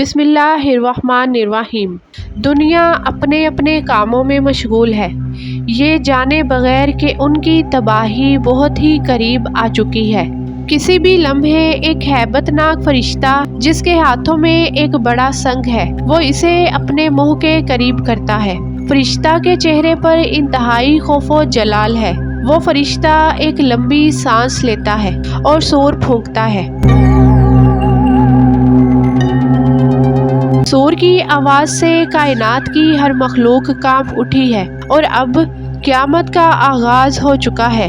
بسم اللہ الرحمن الرحیم۔ دنیا اپنے اپنے کاموں میں مشغول ہے، یہ جانے بغیر کہ ان کی تباہی بہت ہی قریب آ چکی ہے۔ کسی بھی لمحے ایک ہیبت ناک فرشتہ جس کے ہاتھوں میں ایک بڑا سنگ ہے، وہ اسے اپنے منہ کے قریب کرتا ہے۔ فرشتہ کے چہرے پر انتہائی خوف و جلال ہے۔ وہ فرشتہ ایک لمبی سانس لیتا ہے اور سور پھونکتا ہے۔ سور کی آواز سے کائنات کی ہر مخلوق کانپ اٹھی ہے اور اب قیامت کا آغاز ہو چکا ہے۔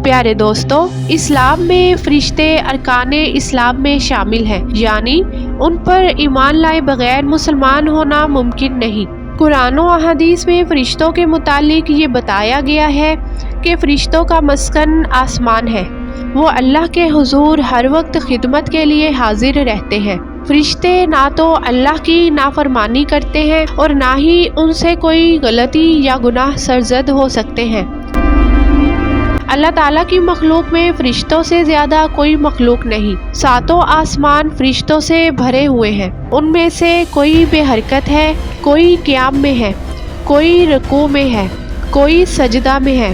پیارے دوستو، اسلام میں فرشتے ارکان اسلام میں شامل ہیں، یعنی ان پر ایمان لائے بغیر مسلمان ہونا ممکن نہیں۔ قرآن و احادیث میں فرشتوں کے متعلق یہ بتایا گیا ہے کہ فرشتوں کا مسکن آسمان ہے، وہ اللہ کے حضور ہر وقت خدمت کے لیے حاضر رہتے ہیں۔ فرشتے نہ تو اللہ کی نافرمانی کرتے ہیں اور نہ ہی ان سے کوئی غلطی یا گناہ سرزد ہو سکتے ہیں۔ اللہ تعالیٰ کی مخلوق میں فرشتوں سے زیادہ کوئی مخلوق نہیں۔ ساتوں آسمان فرشتوں سے بھرے ہوئے ہیں، ان میں سے کوئی بے حرکت ہے، کوئی قیام میں ہے، کوئی رکوع میں ہے، کوئی سجدہ میں ہے۔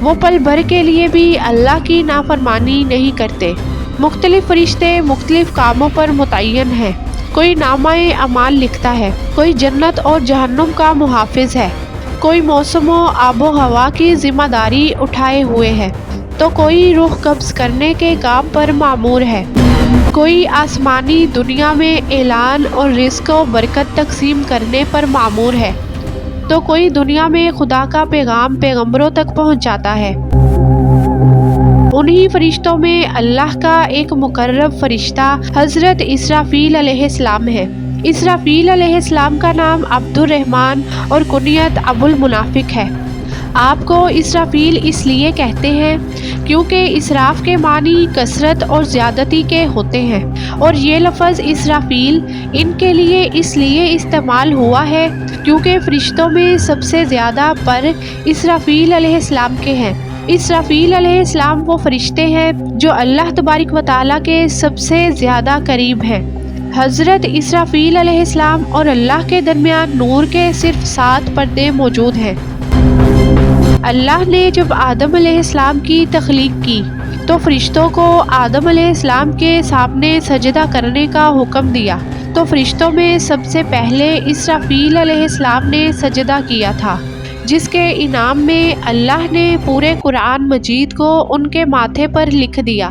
وہ پل بھر کے لیے بھی اللہ کی نافرمانی نہیں کرتے۔ مختلف فرشتے مختلف کاموں پر متعین ہیں۔ کوئی نامہ اعمال لکھتا ہے، کوئی جنت اور جہنم کا محافظ ہے، کوئی موسم و آب و ہوا کی ذمہ داری اٹھائے ہوئے ہے، تو کوئی روح قبض کرنے کے کام پر مامور ہے، کوئی آسمانی دنیا میں اعلان اور رزق و برکت تقسیم کرنے پر مامور ہے، تو کوئی دنیا میں خدا کا پیغام پیغمبروں تک پہنچاتا ہے۔ انہی فرشتوں میں اللہ کا ایک مقرب فرشتہ حضرت اسرافیل علیہ السلام ہے۔ اسرافیل علیہ السلام کا نام عبد الرحمن اور کنیت ابو المنافق ہے۔ آپ کو اسرافیل اس لیے کہتے ہیں کیونکہ اسراف کے معنی کثرت اور زیادتی کے ہوتے ہیں، اور یہ لفظ اسرافیل ان کے لیے اس لیے استعمال ہوا ہے کیونکہ فرشتوں میں سب سے زیادہ پر اسرافیل علیہ السلام کے ہیں۔ اسرافیل علیہ السلام وہ فرشتے ہیں جو اللہ تبارک و تعالیٰ کے سب سے زیادہ قریب ہیں۔ حضرت اسرافیل علیہ السلام اور اللہ کے درمیان نور کے صرف 7 پردے موجود ہیں۔ اللہ نے جب آدم علیہ السلام کی تخلیق کی تو فرشتوں کو آدم علیہ السلام کے سامنے سجدہ کرنے کا حکم دیا، تو فرشتوں میں سب سے پہلے اسرافیل علیہ السلام نے سجدہ کیا تھا، جس کے انعام میں اللہ نے پورے قرآن مجید کو ان کے ماتھے پر لکھ دیا۔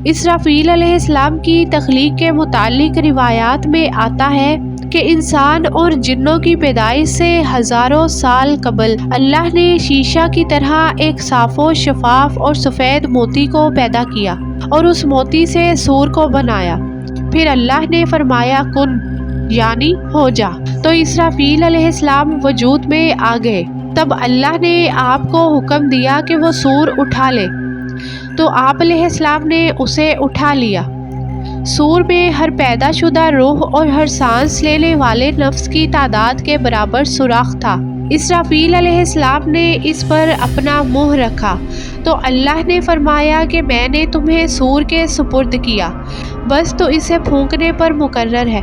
اسرافیل علیہ السلام کی تخلیق کے متعلق روایات میں آتا ہے کہ انسان اور جنوں کی پیدائش سے ہزاروں سال قبل اللہ نے شیشہ کی طرح ایک صاف و شفاف اور سفید موتی کو پیدا کیا اور اس موتی سے سور کو بنایا۔ پھر اللہ نے فرمایا کن، یعنی ہو جا، تو اسرافیل علیہ السلام وجود میں آ گئے۔ تب اللہ نے آپ کو حکم دیا کہ وہ سور اٹھا لے، تو آپ علیہ السلام نے اسے اٹھا لیا۔ سور میں ہر پیدا شدہ روح اور ہر سانس لینے والے نفس کی تعداد کے برابر سوراخ تھا۔ اسرافیل علیہ السلام نے اس پر اپنا منہ رکھا تو اللہ نے فرمایا کہ میں نے تمہیں سور کے سپرد کیا، بس تو اسے پھونکنے پر مقرر ہے۔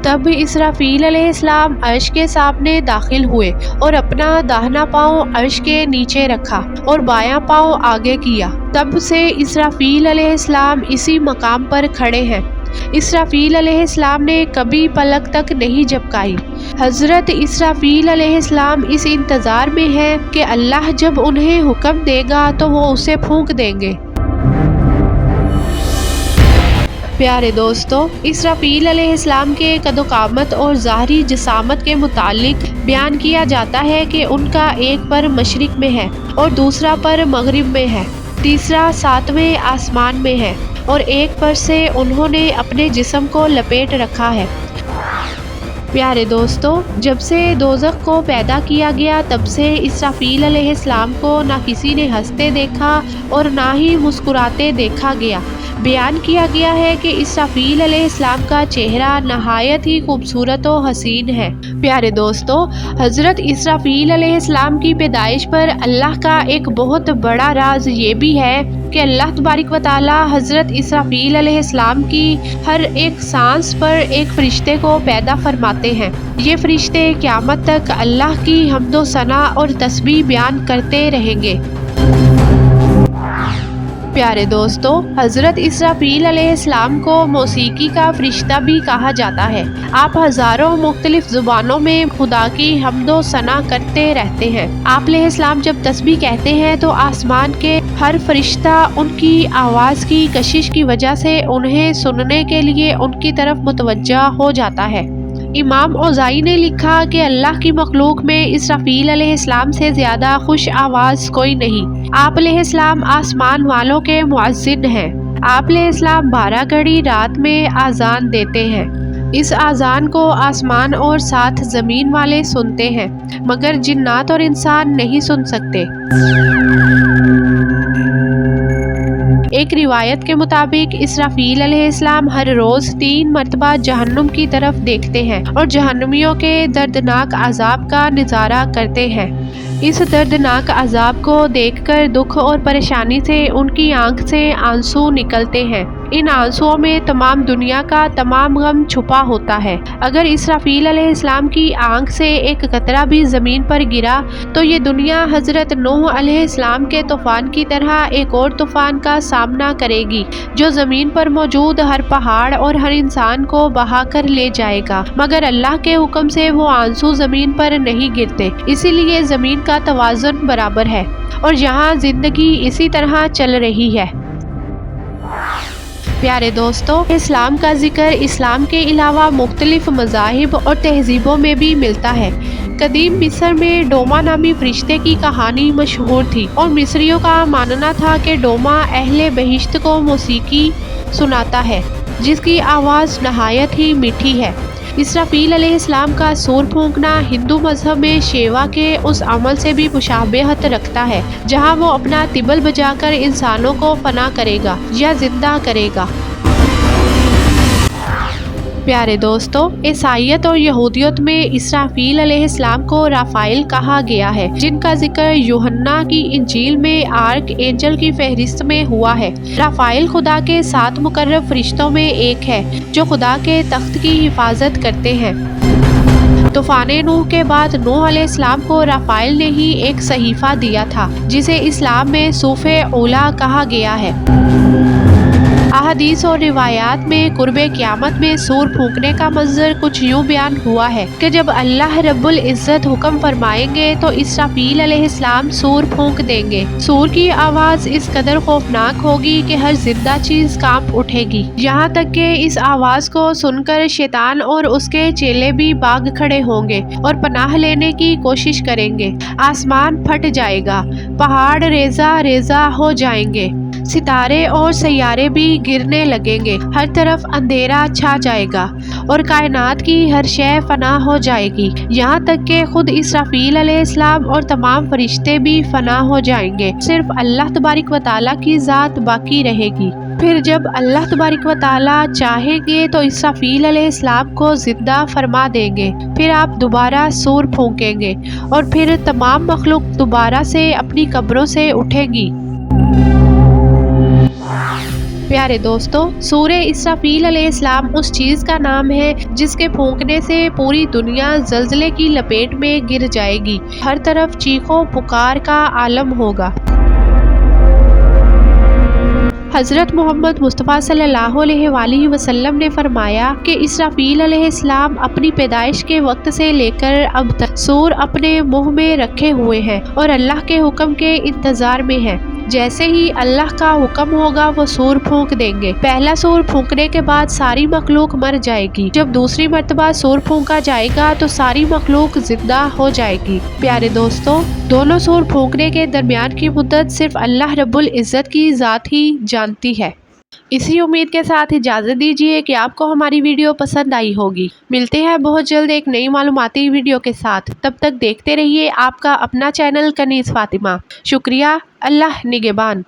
تب اسرافیل علیہ السلام عرش کے سامنے داخل ہوئے اور اپنا داہنا پاؤں عرش کے نیچے رکھا اور بایاں پاؤں آگے کیا۔ تب سے اسرافیل علیہ السلام اسی مقام پر کھڑے ہیں۔ اسرافیل علیہ السلام نے کبھی پلک تک نہیں جھپکائی۔ حضرت اسرافیل علیہ السلام اس انتظار میں ہیں کہ اللہ جب انہیں حکم دے گا تو وہ اسے پھونک دیں گے۔ پیارے دوستو، اسرافیل علیہ السلام کے قد و قامت اور ظاہری جسامت کے متعلق بیان کیا جاتا ہے کہ ان کا ایک پر مشرق میں ہے اور دوسرا پر مغرب میں ہے، تیسرا 7ویں آسمان میں ہے، اور ایک پر سے انہوں نے اپنے جسم کو لپیٹ رکھا ہے۔ پیارے دوستو، جب سے دوزخ کو پیدا کیا گیا تب سے اسرافیل علیہ السلام کو نہ کسی نے ہنستے دیکھا اور نہ ہی مسکراتے دیکھا گیا، بیان کیا گیا ہے کہ اسرافیل علیہ السلام کا چہرہ نہایت ہی خوبصورت و حسین ہے۔ پیارے دوستو، حضرت اسرافیل علیہ السلام کی پیدائش پر اللہ کا ایک بہت بڑا راز یہ بھی ہے کہ اللہ تبارک و تعالی حضرت اسرافیل علیہ السلام کی ہر ایک سانس پر ایک فرشتے کو پیدا فرماتے ہیں۔ یہ فرشتے قیامت تک اللہ کی حمد و ثنا اور تسبیح بیان کرتے رہیں گے۔ پیارے دوستو، حضرت اسرافیل علیہ السلام کو موسیقی کا فرشتہ بھی کہا جاتا ہے۔ آپ ہزاروں مختلف زبانوں میں خدا کی حمد و ثنا کرتے رہتے ہیں۔ آپ علیہ السلام جب تسبیح کہتے ہیں تو آسمان کے ہر فرشتہ ان کی آواز کی کشش کی وجہ سے انہیں سننے کے لیے ان کی طرف متوجہ ہو جاتا ہے۔ امام اوزائی نے لکھا کہ اللہ کی مخلوق میں اسرافیل علیہ السلام سے زیادہ خوش آواز کوئی نہیں۔ آپ علیہ السلام آسمان والوں کے مؤذن ہیں۔ آپ علیہ السلام 12 گھڑی رات میں اذان دیتے ہیں۔ اس اذان کو آسمان اور ساتھ زمین والے سنتے ہیں، مگر جنات اور انسان نہیں سن سکتے۔ ایک روایت کے مطابق اسرافیل علیہ السلام ہر روز 3 مرتبہ جہنم کی طرف دیکھتے ہیں اور جہنمیوں کے دردناک عذاب کا نظارہ کرتے ہیں۔ اس دردناک عذاب کو دیکھ کر دکھ اور پریشانی سے ان کی آنکھ سے آنسو نکلتے ہیں۔ ان آنسوؤں میں تمام دنیا کا تمام غم چھپا ہوتا ہے۔ اگر اسرافیل علیہ السلام کی آنکھ سے ایک قطرہ بھی زمین پر گرا تو یہ دنیا حضرت نوح علیہ السلام کے طوفان کی طرح ایک اور طوفان کا سامنا کرے گی جو زمین پر موجود ہر پہاڑ اور ہر انسان کو بہا کر لے جائے گا، مگر اللہ کے حکم سے وہ آنسو زمین پر نہیں گرتے، اسی لیے زمین کا توازن برابر ہے اور یہاں زندگی اسی طرح چل رہی ہے۔ پیارے دوستو، اسلام کا ذکر اسلام کے علاوہ مختلف مذاہب اور تہذیبوں میں بھی ملتا ہے۔ قدیم مصر میں ڈوما نامی فرشتے کی کہانی مشہور تھی اور مصریوں کا ماننا تھا کہ ڈوما اہل بہشت کو موسیقی سناتا ہے جس کی آواز نہایت ہی میٹھی ہے۔ اسرافیل علیہ السلام کا سور پھونکنا ہندو مذہب میں شیوا کے اس عمل سے بھی مشابہت رکھتا ہے جہاں وہ اپنا طبل بجا کر انسانوں کو فنا کرے گا یا زندہ کرے گا۔ پیارے دوستو، عیسائیت اور یہودیت میں اسرافیل علیہ السلام کو رافائیل کہا گیا ہے جن کا ذکر یوحنا کی انجیل میں آرک اینجل کی فہرست میں ہوا ہے۔ رافائیل خدا کے 7 مقرب فرشتوں میں ایک ہے جو خدا کے تخت کی حفاظت کرتے ہیں۔ طوفان نوح کے بعد نوح علیہ السلام کو رافائیل نے ہی ایک صحیفہ دیا تھا جسے اسلام میں صوف اولا کہا گیا ہے۔ احادیث اور روایات میں قرب قیامت میں سور پھونکنے کا منظر کچھ یوں بیان ہوا ہے کہ جب اللہ رب العزت حکم فرمائیں گے تو اسرافیل علیہ السلام سور پھونک دیں گے۔ سور کی آواز اس قدر خوفناک ہوگی کہ ہر زندہ چیز کانپ اٹھے گی، یہاں تک کہ اس آواز کو سن کر شیطان اور اس کے چیلے بھی بھاگ کھڑے ہوں گے اور پناہ لینے کی کوشش کریں گے۔ آسمان پھٹ جائے گا، پہاڑ ریزہ ریزہ ہو جائیں گے، ستارے اور سیارے بھی گرنے لگیں گے، ہر طرف اندھیرا چھا جائے گا اور کائنات کی ہر شے فنا ہو جائے گی، یہاں تک کہ خود اسرافیل علیہ السلام اور تمام فرشتے بھی فنا ہو جائیں گے، صرف اللہ تبارک و تعالیٰ کی ذات باقی رہے گی۔ پھر جب اللہ تبارک و تعالیٰ چاہیں گے تو اسرافیل علیہ السلام کو زندہ فرما دیں گے، پھر آپ دوبارہ سور پھونکیں گے اور پھر تمام مخلوق دوبارہ سے اپنی قبروں سے اٹھے گی۔ پیارے دوستو، سورہ اسرافیل علیہ السلام اس چیز کا نام ہے جس کے پھونکنے سے پوری دنیا زلزلے کی لپیٹ میں گر جائے گی، ہر طرف چیخو پکار کا عالم ہوگا۔ حضرت محمد مصطفیٰ صلی اللہ علیہ وآلہ وسلم نے فرمایا کہ اسرافیل علیہ السلام اپنی پیدائش کے وقت سے لے کر اب تک سور اپنے منہ میں رکھے ہوئے ہیں اور اللہ کے حکم کے انتظار میں ہیں۔ جیسے ہی اللہ کا حکم ہوگا وہ سور پھونک دیں گے۔ پہلا سور پھونکنے کے بعد ساری مخلوق مر جائے گی، جب دوسری مرتبہ سور پھونکا جائے گا تو ساری مخلوق زندہ ہو جائے گی۔ پیارے دوستو، دونوں سور پھونکنے کے درمیان کی مدت صرف اللہ رب العزت کی ذات ہی جانتی ہے۔ اسی امید کے ساتھ اجازت دیجیے کہ آپ کو ہماری ویڈیو پسند آئی ہوگی۔ ملتے ہیں بہت جلد ایک نئی معلوماتی ویڈیو کے ساتھ، تب تک دیکھتے رہیے آپ کا اپنا چینل کنیز فاطمہ۔ شکریہ، اللہ نگہبان۔